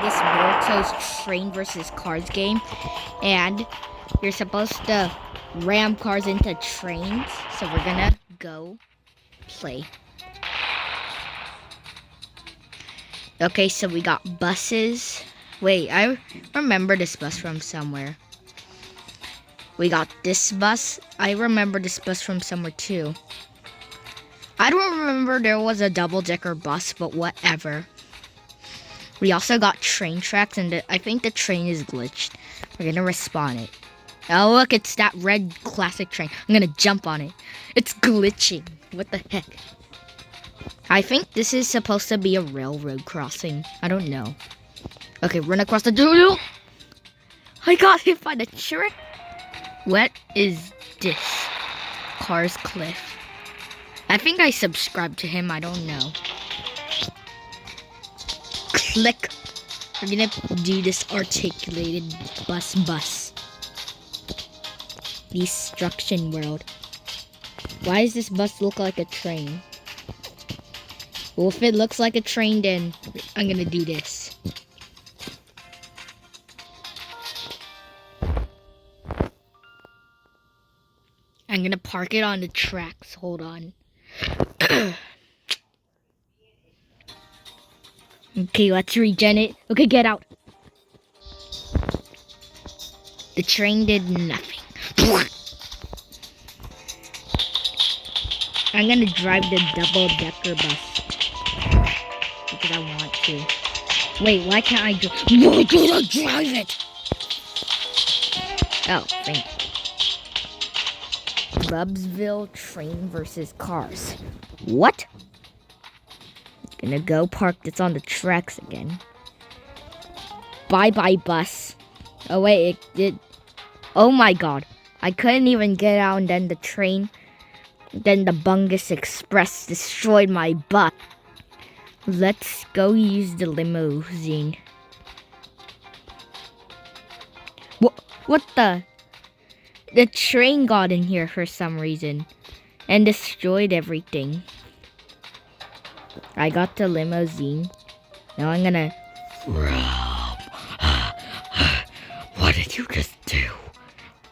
this Boruto's Train versus Cars game, and you're supposed to ram cars into trains. So we're gonna go play. Okay, so we got buses. Wait, I remember this bus from somewhere. We got this bus. I remember this bus from somewhere too. I don't remember there was a double-decker bus, but whatever. We also got train tracks, and I think the train is glitched. We're gonna respawn it. Oh, look, it's that red classic train. I'm gonna jump on it. It's glitching. What the heck? I think this is supposed to be a railroad crossing. I don't know. Okay, run across the doodle. I got hit by the train. What is this? Cars Cliff. I think I subscribed to him. I don't know. Click. We're gonna do this articulated bus. Destruction world. Why does this bus look like a train? Well, if it looks like a train, then I'm gonna do this. I'm gonna park it on the tracks. Hold on. Okay, let's regen it. Okay, get out. The train did nothing. I'm gonna drive the double-decker bus. Because I want to. Wait, why can't I why can't I drive it? Oh, thank you. Bubsville Train versus Cars. What? Gonna go park this on the tracks again. Bye-bye bus. Oh wait, it did. Oh my god. I couldn't even get out, and then the train, then the Bungus Express destroyed my bus. Let's go use the limousine. What the? The train got in here for some reason and destroyed everything. I got the limousine. Now I'm gonna... What did you just do?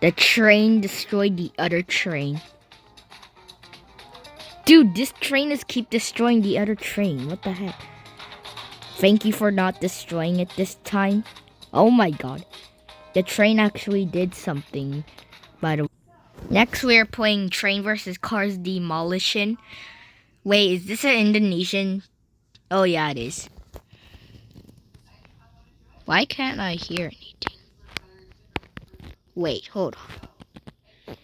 The train destroyed the other train. Dude, this train is keep destroying the other train. What the heck? Thank you for not destroying it this time. Oh my god. The train actually did something. By the way. Next we're playing Train vs. Cars Demolition. Wait, is this an Indonesian? Oh yeah, it is. Why can't I hear anything? Wait, hold on.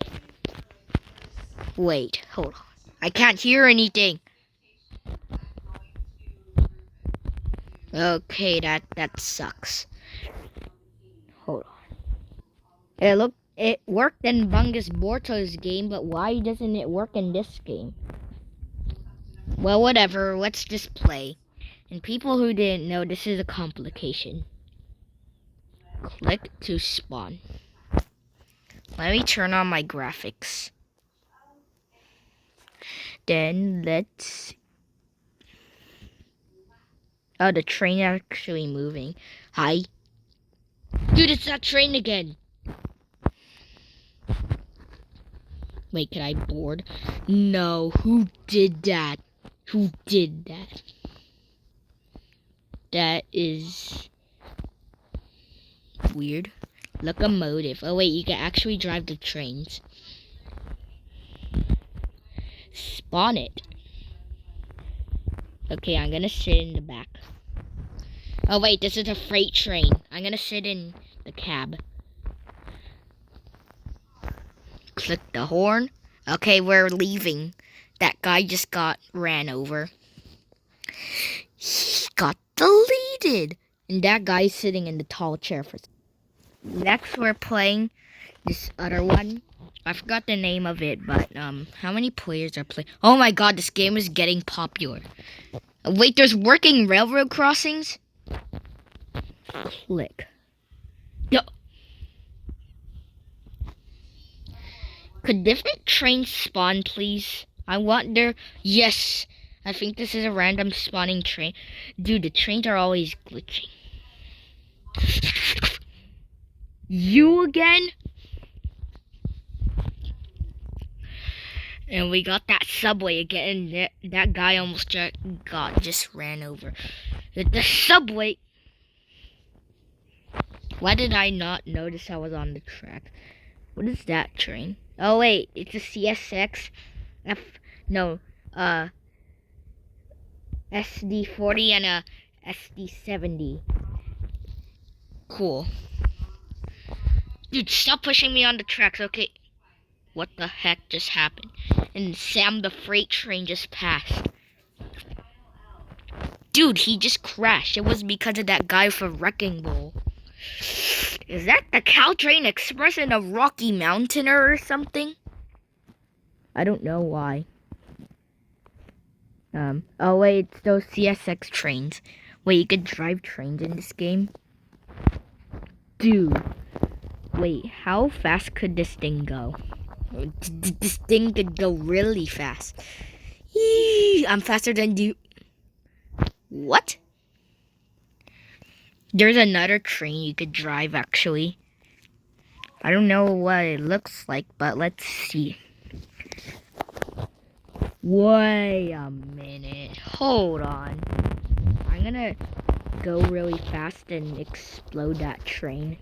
Wait, hold on. I can't hear anything. Okay, that sucks. Hold on. It worked in Bungus Boruto's game, but why doesn't it work in this game? Well, whatever. Let's just play. And people who didn't know, this is a complication. Click to spawn. Let me turn on my graphics. Then let's... Oh, the train actually moving. Hi. Dude, it's that train again. Wait, can I board? No, who did that? Who did that? That is weird. Locomotive. Oh wait, you can actually drive the trains. Spawn it. Okay, I'm gonna sit in the back. Oh wait, this is a freight train. I'm gonna sit in the cab. Click the horn. Okay, we're leaving. That guy just got ran over. He got deleted. And that guy's sitting in the tall chair. Next, we're playing this other one. I forgot the name of it, but how many players are playing? Oh my god, this game is getting popular. Wait, there's working railroad crossings? Click. Yo. Could different trains spawn, please? I want their... Yes! I think this is a random spawning train. Dude, the trains are always glitching. You again? And we got that subway again. That guy almost just ran over. The subway. Why did I not notice I was on the track? What is that train? Oh wait, it's a CSX. No, SD40 and a SD70. Cool. Dude, stop pushing me on the tracks, okay? What the heck just happened? And Sam the freight train just passed. Dude, he just crashed. It was because of that guy from Wrecking Ball. Is that the Caltrain Express in a Rocky Mountain or something? I don't know why. Oh wait, it's those CSX trains. Wait, you could drive trains in this game? Dude. Wait, how fast could this thing go? This thing could go really fast. Eee, I'm faster than you. What? There's another train you could drive, actually. I don't know what it looks like, but let's see. Wait a minute. Hold on. I'm gonna go really fast and explode that train.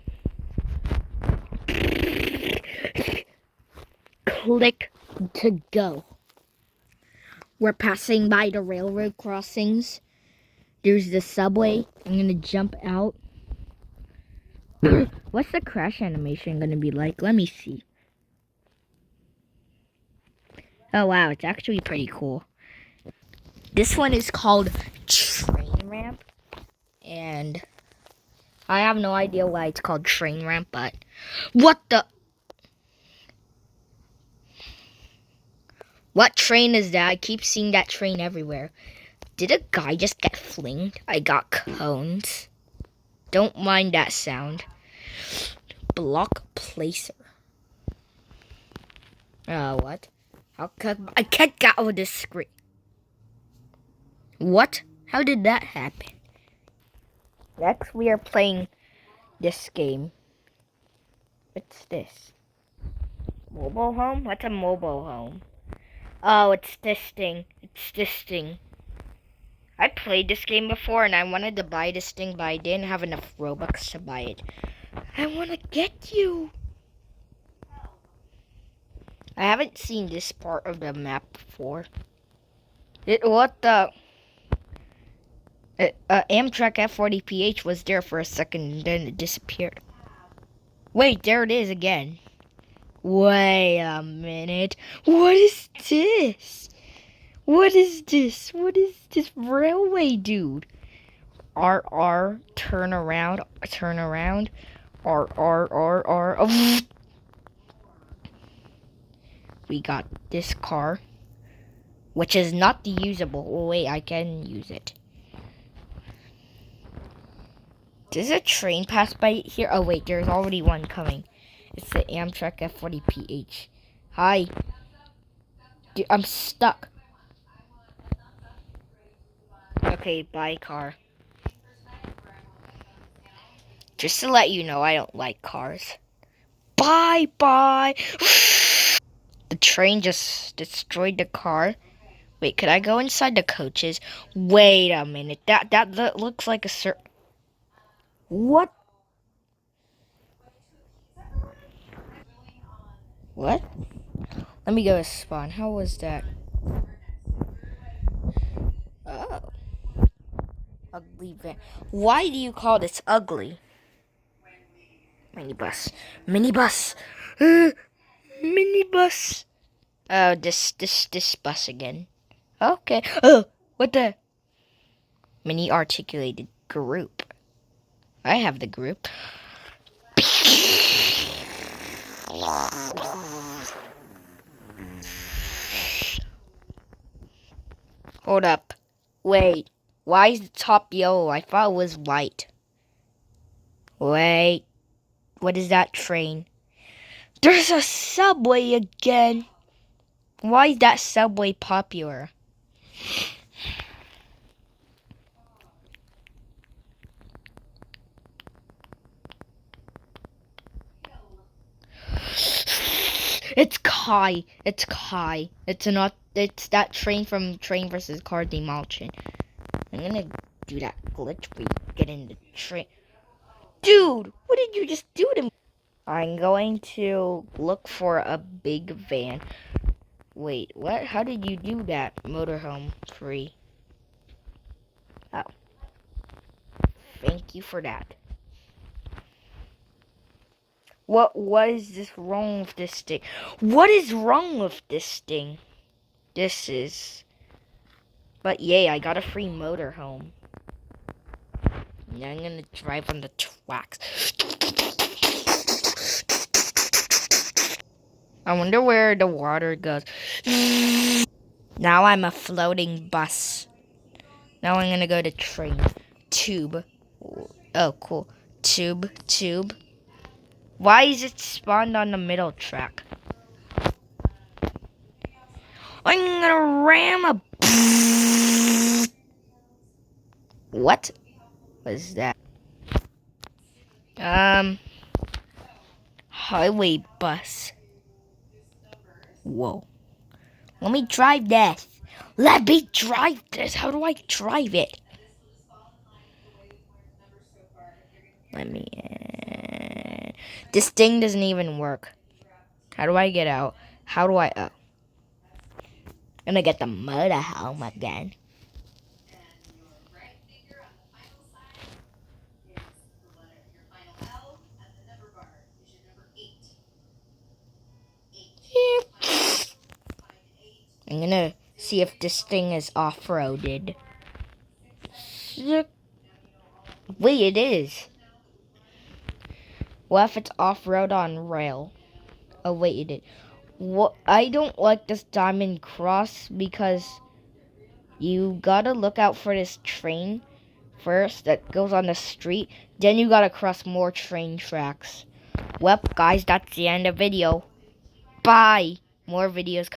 Click to go. We're passing by the railroad crossings. There's the subway. I'm gonna jump out. What's the crash animation gonna be like? Let me see. Oh wow, it's actually pretty cool. This one is called Train Ramp. And I have no idea why it's called Train Ramp, but what the? What train is that? I keep seeing that train everywhere. Did a guy just get flinged? I got cones. Don't mind that sound. Block placer. What? How could I can't get over this screen? What? How did that happen? Next, we are playing this game. What's this? Mobile home? What's a mobile home? Oh, it's this thing. It's this thing. I played this game before and I wanted to buy this thing, but I didn't have enough Robux to buy it. I want to get you. I haven't seen this part of the map before. What the? Amtrak F40PH was there for a second and then it disappeared. Wait, there it is again. Wait a minute. What is this? What is this? What is this railway, dude? R, turn around, turn around. R. Oh. We got this car, which is not usable. Oh, wait, I can use it. Does a train pass by here? Oh, wait, there's already one coming. It's the Amtrak F40PH. Hi. Dude, I'm stuck. Okay, bye, car. Just to let you know, I don't like cars. Bye. The train just destroyed the car. Wait, could I go inside the coaches? Wait a minute. That looks like a What? What? Let me go to spawn. How was that? Oh. Ugly van. Why do you call this ugly? Minibus. Minibus. Minibus. Oh, this bus again. Okay. Oh, what the? Mini articulated group. I have the group. Hold up. Wait. Why is the top yellow? I thought it was white. Wait. What is that train? There's a subway again. Why is that subway popular? It's Kai. It's Kai. It's not. It's that train from Train vs. Car Demolition. I'm gonna do that glitch where you get in the train. Dude, what did you just do to me? I'm going to look for a big van. Wait, what? How did you do that? Motorhome free. Oh. Thank you for that. What is this wrong with this thing? What is wrong with this thing? This is... But yay, I got a free motorhome. Now I'm gonna drive on the tracks. I wonder where the water goes. Now I'm a floating bus. Now I'm gonna go to train. Tube. Oh, cool. Tube. Why is it spawned on the middle track? I'm gonna ram a... What was that? Highway bus. Whoa. Let me drive this. Let me drive this. How do I drive it? Let me... This thing doesn't even work. How do I get out? How do I... I'm gonna get the motorhome again. I'm gonna see if this thing is off-roaded. Wait, it is. What if it's off-road on rail? Oh, wait, it is. What? I don't like this diamond cross because you gotta look out for this train first that goes on the street. Then you gotta cross more train tracks. Well, guys, that's the end of the video. Bye. More videos.